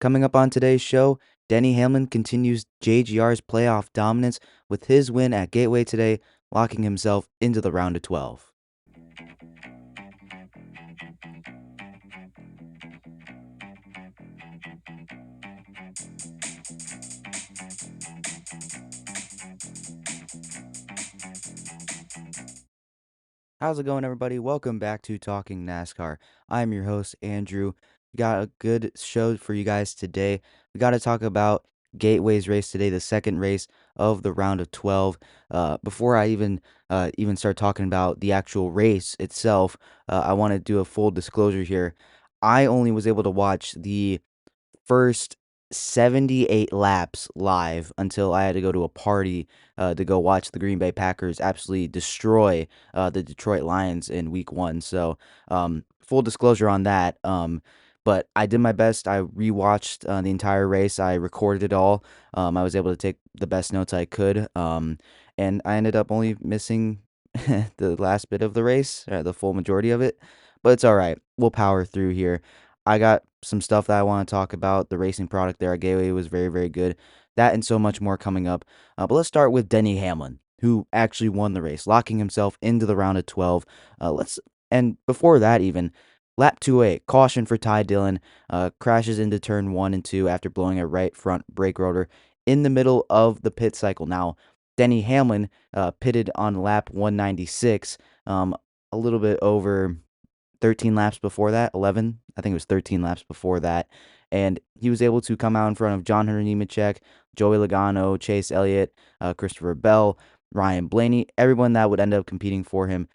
Coming up on today's show, Denny Hamlin continues JGR's playoff dominance with his win at Gateway today, locking himself into the round of 12. How's it going, everybody? Welcome back to Talking NASCAR. I'm your host, Andrew. We got a good show for you guys today. We got to talk about Gateway's race today, the second race of the round of 12. Before I even start talking about the actual race itself, I want to do a full disclosure here. I only was able to watch the first 78 laps live until I had to go to a party to go watch the Green Bay Packers absolutely destroy the Detroit Lions in week one. So, full disclosure on that. But I did my best. I rewatched the entire race. I recorded it all. I was able to take the best notes I could. And I ended up only missing the last bit of the race, the full majority of it. But it's all right. We'll power through here. I got some stuff that I want to talk about. The racing product there at Gateway was very, very good. That and so much more coming up. But let's start with Denny Hamlin, who actually won the race, locking himself into the round of 12. And before that even, lap 2A, caution for Ty Dillon, crashes into turn 1 and 2 after blowing a right front brake rotor in the middle of the pit cycle. Now, Denny Hamlin pitted on lap 196, a little bit over 13 laps before that, 11, I think it was 13 laps before that, and he was able to come out in front of John Hunter Nemechek, Joey Logano, Chase Elliott, Christopher Bell, Ryan Blaney, everyone that would end up competing for him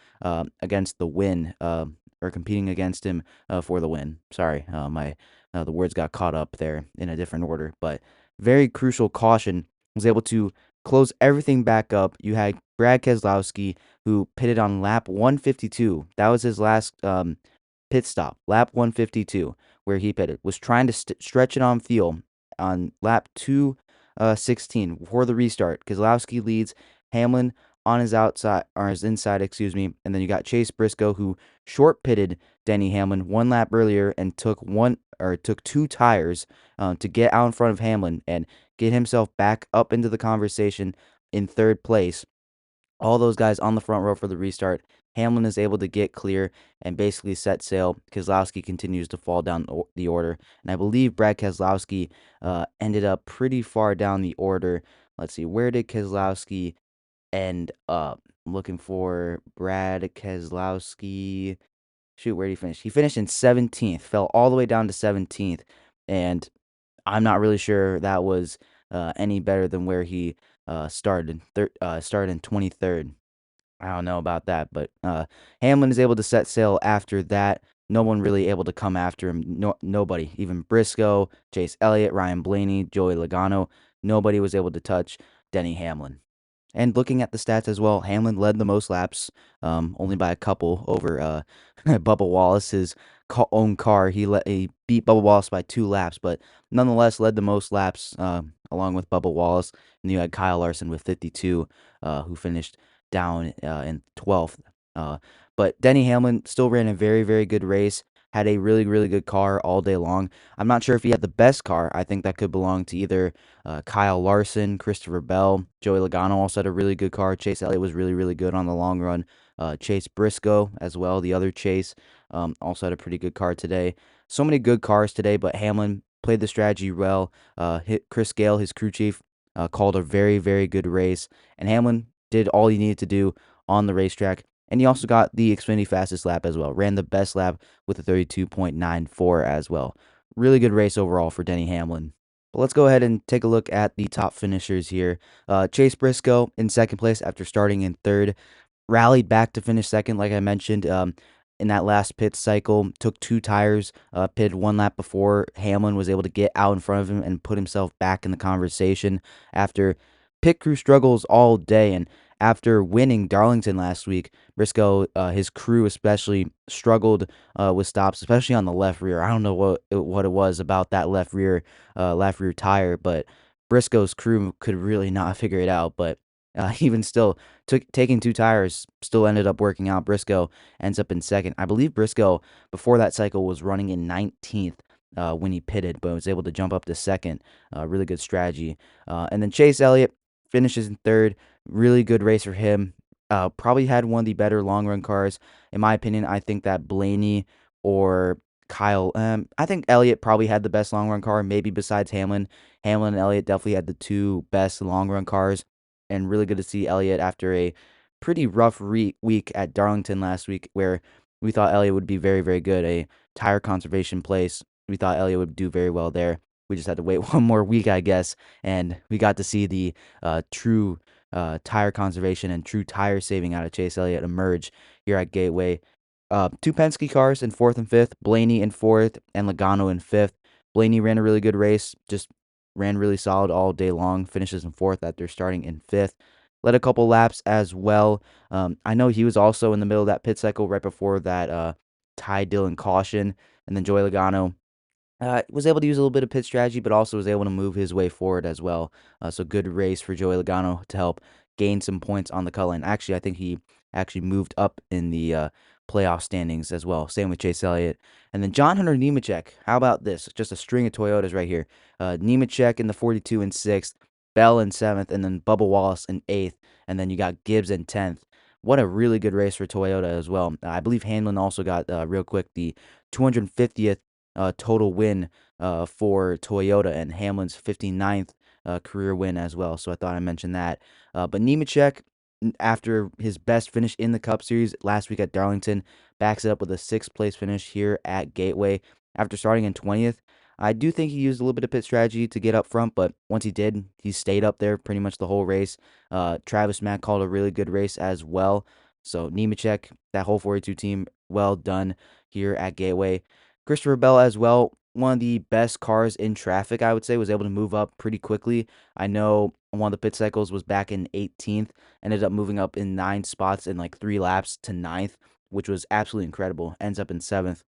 against the win, or competing against him for the win. Sorry, the words got caught up there in a different order, but very crucial caution, was able to close everything back up. You had Brad Keselowski, who pitted on lap 152. That was his last pit stop, lap 152, where he pitted. Was trying to stretch it on fuel on lap 216 for the restart. Keselowski leads Hamlin on his outside, or his inside, excuse me. And then you got Chase Briscoe, who short pitted Denny Hamlin one lap earlier and took two tires to get out in front of Hamlin and get himself back up into the conversation in third place. All those guys on the front row for the restart. Hamlin is able to get clear and basically set sail. Keselowski continues to fall down the order. And I believe Brad Keselowski ended up pretty far down the order. Let's see, where did Keselowski end up? I'm looking for Brad Keselowski. Shoot, where did he finish? He finished in 17th, fell all the way down to 17th. And I'm not really sure that was any better than where he started in 23rd. I don't know about that, but Hamlin is able to set sail after that. No one really able to come after him. Nobody, even Briscoe, Chase Elliott, Ryan Blaney, Joey Logano, nobody was able to touch Denny Hamlin. And looking at the stats as well, Hamlin led the most laps, only by a couple over Bubba Wallace's own car. He beat Bubba Wallace by 2 laps, but nonetheless led the most laps along with Bubba Wallace. And you had Kyle Larson with 52, who finished down in 12th. But Denny Hamlin still ran a very, very good race. Had a really, really good car all day long. I'm not sure if he had the best car. I think that could belong to either Kyle Larson, Christopher Bell, Joey Logano also had a really good car. Chase Elliott was really, really good on the long run. Chase Briscoe as well, the other Chase, also had a pretty good car today. So many good cars today, but Hamlin played the strategy well. Chris Gale, his crew chief, called a very, very good race. And Hamlin did all he needed to do on the racetrack. And he also got the Xfinity fastest lap as well. Ran the best lap with a 32.94 as well. Really good race overall for Denny Hamlin. But let's go ahead and take a look at the top finishers here. Chase Briscoe in second place after starting in third. Rallied back to finish second, like I mentioned, in that last pit cycle. Took 2 tires, pitted 1 lap before Hamlin was able to get out in front of him and put himself back in the conversation after pit crew struggles all day. And after winning Darlington last week, Briscoe, his crew especially, struggled with stops, especially on the left rear. I don't know what it was about that left rear tire, but Briscoe's crew could really not figure it out. But even still, taking 2 tires still ended up working out. Briscoe ends up in second. I believe Briscoe, before that cycle, was running in 19th. when he pitted, but was able to jump up to second. Really good strategy. And then Chase Elliott finishes in third. Really good race for him. Probably had one of the better long run cars. In my opinion, I think that Blaney or Kyle, I think Elliott probably had the best long run car, maybe besides Hamlin. Hamlin and Elliott definitely had the two best long run cars, and really good to see Elliott after a pretty rough week at Darlington last week, where we thought Elliott would be very, very good. A tire conservation place. We thought Elliott would do very well there. We just had to wait one more week, I guess, and we got to see the true tire conservation and true tire saving out of Chase Elliott emerge here at Gateway. Two Penske cars in fourth and fifth, Blaney in fourth, and Logano in fifth. Blaney ran a really good race, just ran really solid all day long, finishes in fourth after starting in fifth. Led a couple laps as well. I know he was also in the middle of that pit cycle right before that Ty Dillon caution, and then Joey Logano was able to use a little bit of pit strategy, but also was able to move his way forward as well. So good race for Joey Logano to help gain some points on the cut line. Actually, I think he actually moved up in the playoff standings as well. Same with Chase Elliott. And then John Hunter Nemechek. How about this? Just a string of Toyotas right here. Nemechek in the 42 and 6th, Bell in 7th, and then Bubba Wallace in 8th. And then you got Gibbs in 10th. What a really good race for Toyota as well. I believe Hamlin also got, real quick, the 250th total win for Toyota, and Hamlin's 59th career win as well. So I thought I'd mention that. But Nemechek, after his best finish in the Cup Series last week at Darlington, backs it up with a sixth place finish here at Gateway after starting in 20th. I do think he used a little bit of pit strategy to get up front, but once he did, he stayed up there pretty much the whole race. Travis Mack called a really good race as well. So Nemechek, that whole 42 team, well done here at Gateway. Christopher Bell as well, one of the best cars in traffic, I would say, was able to move up pretty quickly. I know one of the pit cycles was back in 18th, ended up moving up in 9 spots in like 3 laps to ninth, which was absolutely incredible. Ends up in 7th.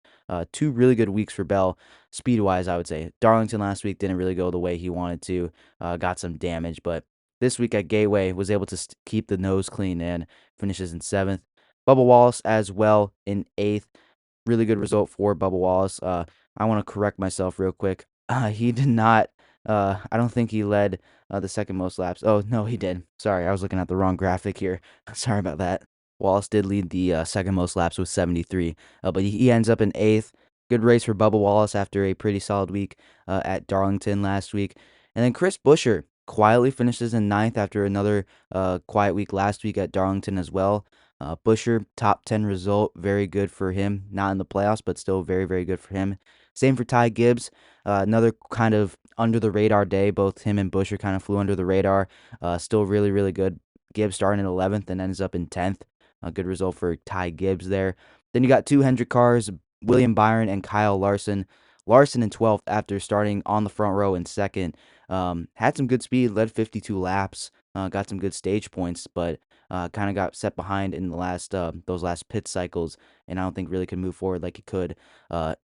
Two really good weeks for Bell, speed-wise, I would say. Darlington last week didn't really go the way he wanted to, got some damage, but this week at Gateway was able to keep the nose clean and finishes in 7th. Bubba Wallace as well in 8th. Really good result for Bubba Wallace. I want to correct myself real quick. He did not. I don't think he led the second most laps. Oh no, he did. Sorry, I was looking at the wrong graphic here. Sorry about that. Wallace did lead the second most laps with 73, but he ends up in 8th. Good race for Bubba Wallace after a pretty solid week at Darlington last week. And then Chris Buescher quietly finishes in 9th after another quiet week last week at Darlington as well. Buescher, top 10 result, very good for him. Not in the playoffs, but still very, very good for him. Same for Ty Gibbs. Another kind of under the radar day. Both him and Buescher kind of flew under the radar. Still really, really good. Gibbs starting in 11th and ends up in 10th. A good result for Ty Gibbs there. Then you got two Hendrick cars, William Byron and Kyle Larson. Larson in 12th after starting on the front row in second. Had some good speed, led 52 laps, got some good stage points, but kind of got set behind in the last those last pit cycles, and I don't think really could move forward like he could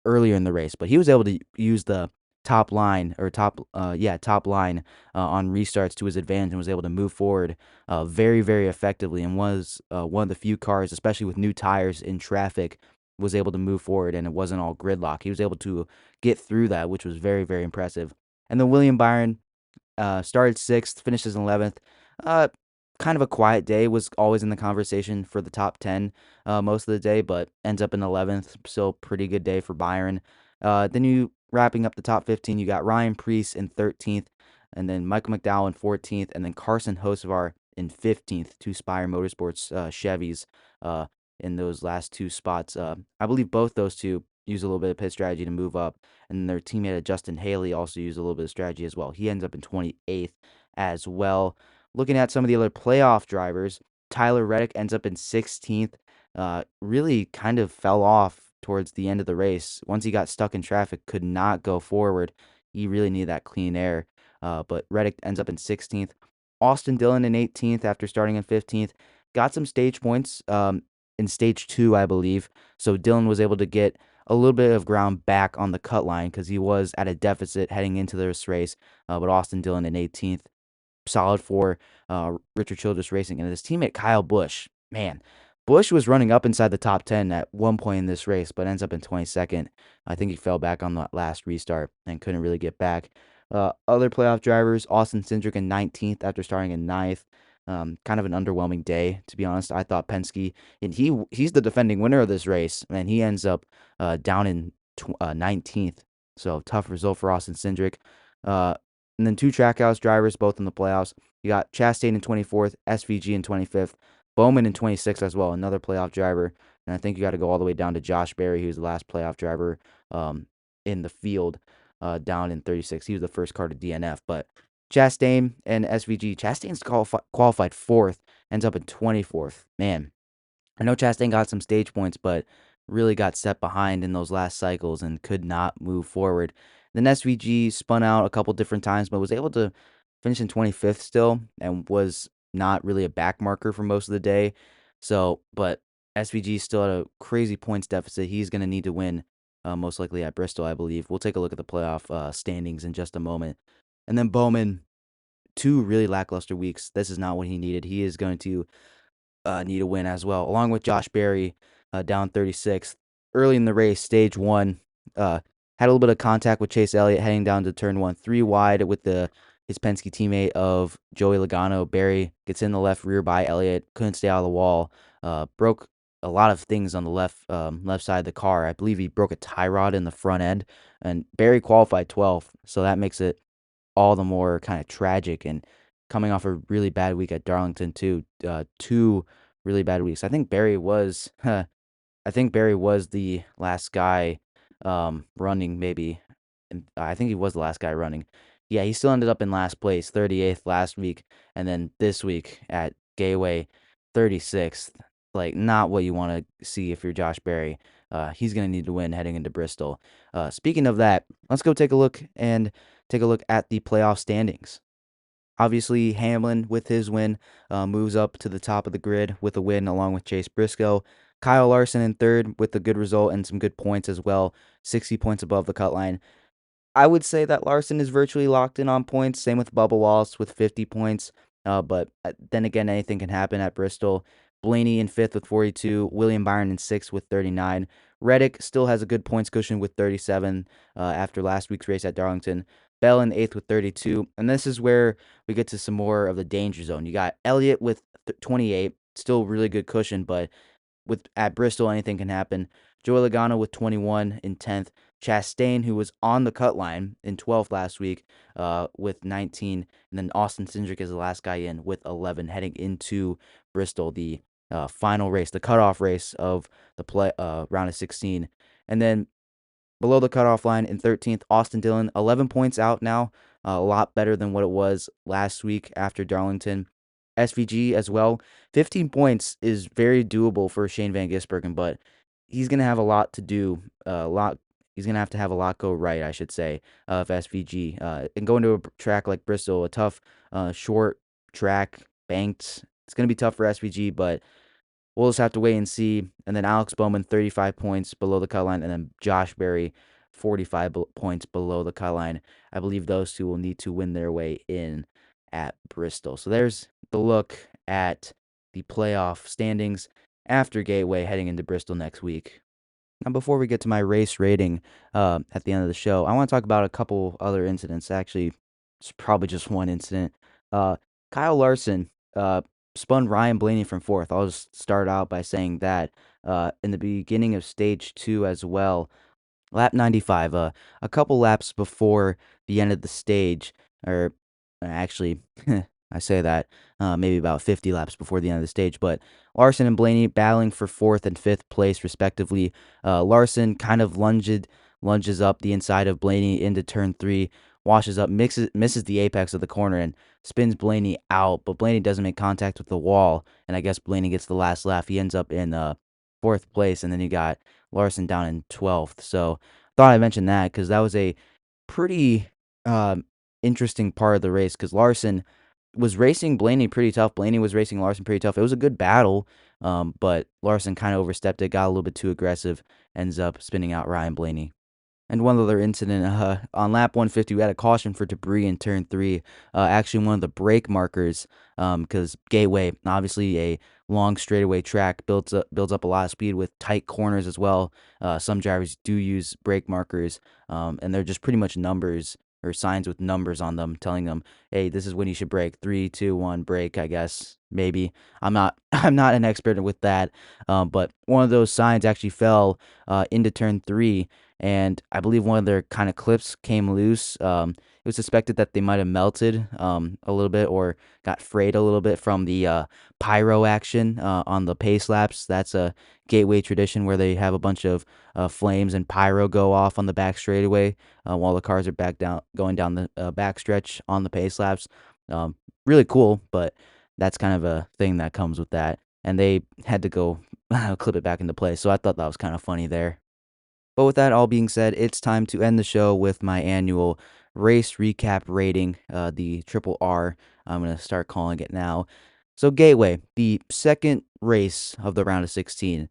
earlier in the race. But he was able to use the top line or top line on restarts to his advantage and was able to move forward very, very effectively, and was one of the few cars, especially with new tires in traffic, was able to move forward, and it wasn't all gridlock. He was able to get through that, which was very, very impressive. And then William Byron started 6th, finishes in 11th. Uh, Kind of a quiet day, was always in the conversation for the top 10 most of the day, but ends up in 11th. Still pretty good day for Byron. Then you wrapping up the top 15, you got Ryan Preece in 13th, and then Michael McDowell in 14th, and then Carson Hocevar in 15th, two Spire Motorsports Chevys in those last two spots. I believe both those two use a little bit of pit strategy to move up, and their teammate Justin Haley also used a little bit of strategy as well. He ends up in 28th as well. Looking at some of the other playoff drivers, Tyler Reddick ends up in 16th. Really kind of fell off towards the end of the race. Once he got stuck in traffic, could not go forward. He really needed that clean air. But Reddick ends up in 16th. Austin Dillon in 18th after starting in 15th. Got some stage points in stage 2, I believe. So Dillon was able to get a little bit of ground back on the cut line because he was at a deficit heading into this race. But Austin Dillon in 18th. Solid for Richard Childress Racing. And his teammate Kyle Busch, man, Bush was running up inside the top 10 at one point in this race, but ends up in 22nd. I think he fell back on the last restart and couldn't really get back. Other playoff drivers, Austin Cindric in 19th after starting in 9th. Kind of an underwhelming day, to be honest. I thought Penske, and he's the defending winner of this race, and he ends up down in 19th. So tough result for Austin Cindric. And then two Trackhouse drivers, both in the playoffs. You got Chastain in 24th, SVG in 25th. Bowman in 26 as well, another playoff driver. And I think you got to go all the way down to Josh Berry, who's the last playoff driver in the field, down in 36. He was the first car to DNF. But Chastain and SVG, Chastain's qualified fourth, ends up in 24th. Man, I know Chastain got some stage points, but really got set behind in those last cycles and could not move forward. Then SVG spun out a couple different times, but was able to finish in 25th still and was not really a back marker for most of the day. So, but SVG still at a crazy points deficit. He's going to need to win, most likely at Bristol, I believe. We'll take a look at the playoff standings in just a moment. And then Bowman, two really lackluster weeks. This is not what he needed. He is going to need a win as well, along with Josh Berry down 36th. Early in the race, stage one, had a little bit of contact with Chase Elliott heading down to turn one, 3 wide with his Penske teammate of Joey Logano. Berry gets in the left rear by Elliott, couldn't stay out of the wall, broke a lot of things on the left side of the car. I believe he broke a tie rod in the front end, and Berry qualified 12th, so that makes it all the more kind of tragic. And coming off a really bad week at Darlington too, two really bad weeks. I think Barry was, the last guy running maybe, and I think he was the last guy running. Yeah, he still ended up in last place, 38th last week, and then this week at Gateway, 36th. Like, not what you want to see if you're Josh Berry. He's going to need to win heading into Bristol. Speaking of that, let's go take a look at the playoff standings. Obviously, Hamlin, with his win, moves up to the top of the grid with a win along with Chase Briscoe. Kyle Larson in third with a good result and some good points as well, 60 points above the cut line. I would say that Larson is virtually locked in on points. Same with Bubba Wallace with 50 points. But then again, anything can happen at Bristol. Blaney in fifth with 42. William Byron in sixth with 39. Reddick still has a good points cushion with 37 after last week's race at Darlington. Bell in eighth with 32. And this is where we get to some more of the danger zone. You got Elliott with 28. Still really good cushion, but at Bristol, anything can happen. Joey Logano with 21 in 10th. Chastain, who was on the cut line in 12th last week, with 19. And then Austin Cindric is the last guy in with 11, heading into Bristol, the final race, the cutoff race of the round of 16. And then below the cutoff line in 13th, Austin Dillon, 11 points out now, a lot better than what it was last week after Darlington. SVG as well, 15 points is very doable for Shane Van Gisbergen, but he's going to have a lot to do, he's going to have a lot go right, I should say, of SVG. And going to a track like Bristol, a tough, short track, banked, it's going to be tough for SVG, but we'll just have to wait and see. And then Alex Bowman, 35 points below the cut line, and then Josh Berry, 45 points below the cut line. I believe those two will need to win their way in at Bristol. So there's the look at the playoff standings after Gateway heading into Bristol next week. Now, before we get to my race rating at the end of the show, I want to talk about a couple other incidents. Actually, it's probably just one incident. Kyle Larson spun Ryan Blaney from fourth. I'll just start out by saying that in the beginning of stage 2 as well, lap 95, a couple laps before the end of the stage, or actually, I say that maybe about 50 laps before the end of the stage, but Larson and Blaney battling for fourth and fifth place, respectively. Larson kind of lunges up the inside of Blaney into turn 3, washes up, misses the apex of the corner, and spins Blaney out, but Blaney doesn't make contact with the wall, and I guess Blaney gets the last lap. He ends up in fourth place, and then you got Larson down in 12th. So thought I'd mention that because that was a pretty interesting part of the race because Larson was racing Blaney pretty tough. Blaney was racing Larson pretty tough. It was a good battle, but Larson kind of overstepped it, got a little bit too aggressive, ends up spinning out Ryan Blaney. And one other incident, on lap 150, we had a caution for debris in turn three. Actually, one of the brake markers, because Gateway, obviously a long straightaway track, builds up a lot of speed with tight corners as well. Some drivers do use brake markers, and they're just pretty much numbers or signs with numbers on them, telling them, "Hey, this is when you should brake. 3, 2, 1, brake." I guess maybe I'm not I'm not an expert with that, but one of those signs actually fell into turn three, and I believe one of their kind of clips came loose. It was suspected that they might have melted a little bit or got frayed a little bit from the pyro action on the pace laps. That's a Gateway tradition where they have a bunch of flames and pyro go off on the back straightaway while the cars are going down the back stretch on the pace laps. Really cool, but that's kind of a thing that comes with that. And they had to go clip it back into place. So I thought that was kind of funny there. But with that all being said, it's time to end the show with my annual race recap rating, the triple R. I'm going to start calling it now. So, Gateway, the second race of the round of 16.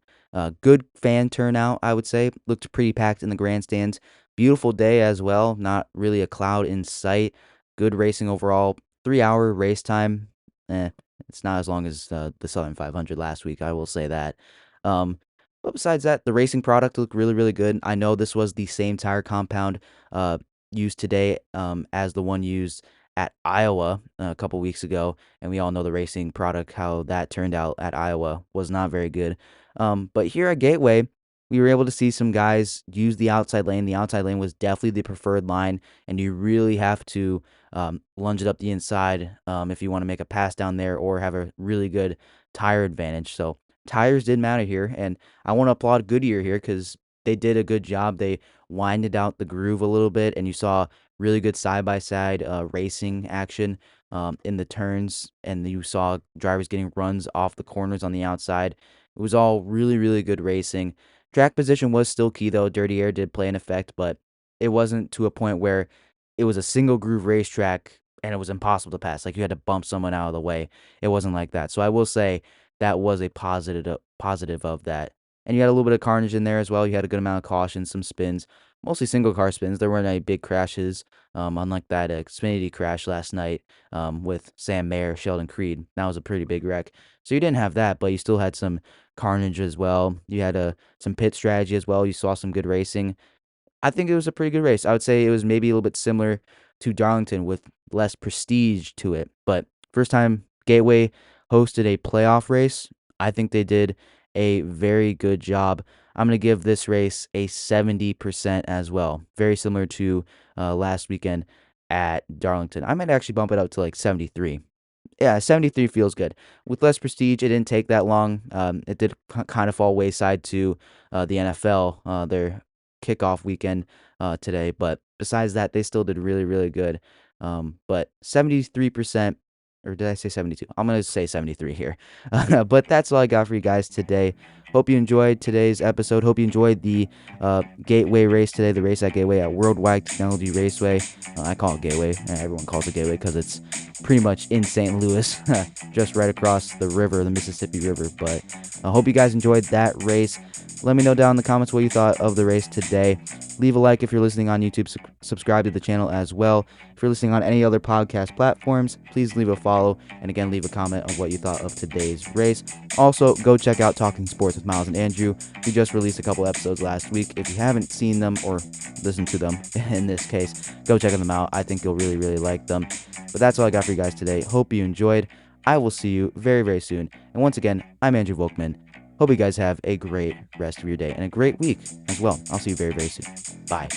Good fan turnout, I would say. Looked pretty packed in the grandstands. Beautiful day as well. Not really a cloud in sight. Good racing overall. 3-hour race time. It's not as long as the Southern 500 last week, I will say that. But besides that, the racing product looked really, really good. I know this was the same tire compound uh, used today as the one used at Iowa a couple weeks ago, and we all know the racing product, how that turned out at Iowa was not very good. But here at Gateway, we were able to see some guys use the outside lane. The outside lane was definitely the preferred line, and you really have to lunge it up the inside if you want to make a pass down there or have a really good tire advantage. So tires did matter here, and I want to applaud Goodyear here because they did a good job. They winded out the groove a little bit, and you saw really good side-by-side racing action in the turns, and you saw drivers getting runs off the corners on the outside. It was all really, really good racing. Track position was still key, though. Dirty air did play an effect, but it wasn't to a point where it was a single groove racetrack and it was impossible to pass. Like you had to bump someone out of the way. It wasn't like that. So I will say that was a positive of that. And you had a little bit of carnage in there as well. You had a good amount of caution, some spins, mostly single car spins. There weren't any big crashes, unlike that Xfinity crash last night with Sam Mayer, Sheldon Creed. That was a pretty big wreck. So you didn't have that, but you still had some carnage as well. You had some pit strategy as well. You saw some good racing. I think it was a pretty good race. I would say it was maybe a little bit similar to Darlington with less prestige to it. But first time Gateway hosted a playoff race, I think they did a very good job. I'm going to give this race a 70% as well. Very similar to last weekend at Darlington. I might actually bump it up to like 73. Yeah, 73 feels good. With less prestige, it didn't take that long. It did kind of fall wayside to the NFL, their kickoff weekend today. But besides that, they still did really, really good. But 73%, or did I say 72? I'm going to say 73 here. But that's all I got for you guys today. Hope you enjoyed today's episode. Hope you enjoyed the Gateway race today, the race at Gateway at World Wide Technology Raceway. I call it Gateway. Everyone calls it Gateway because it's pretty much in St. Louis, just right across the river, the Mississippi River. But I hope you guys enjoyed that race. Let me know down in the comments what you thought of the race today. Leave a like if you're listening on YouTube. Subscribe to the channel as well. If you're listening on any other podcast platforms, please leave a follow. And again, leave a comment on what you thought of today's race. Also, go check out Talking Sports with Miles and Andrew. We just released a couple episodes last week. If you haven't seen them or listened to them in this case, go check them out. I think you'll really, really like them. But that's all I got for you guys today. Hope you enjoyed. I will see you very, very soon. And once again, I'm Andrew Volkman. Hope you guys have a great rest of your day and a great week as well. I'll see you very, very soon. Bye.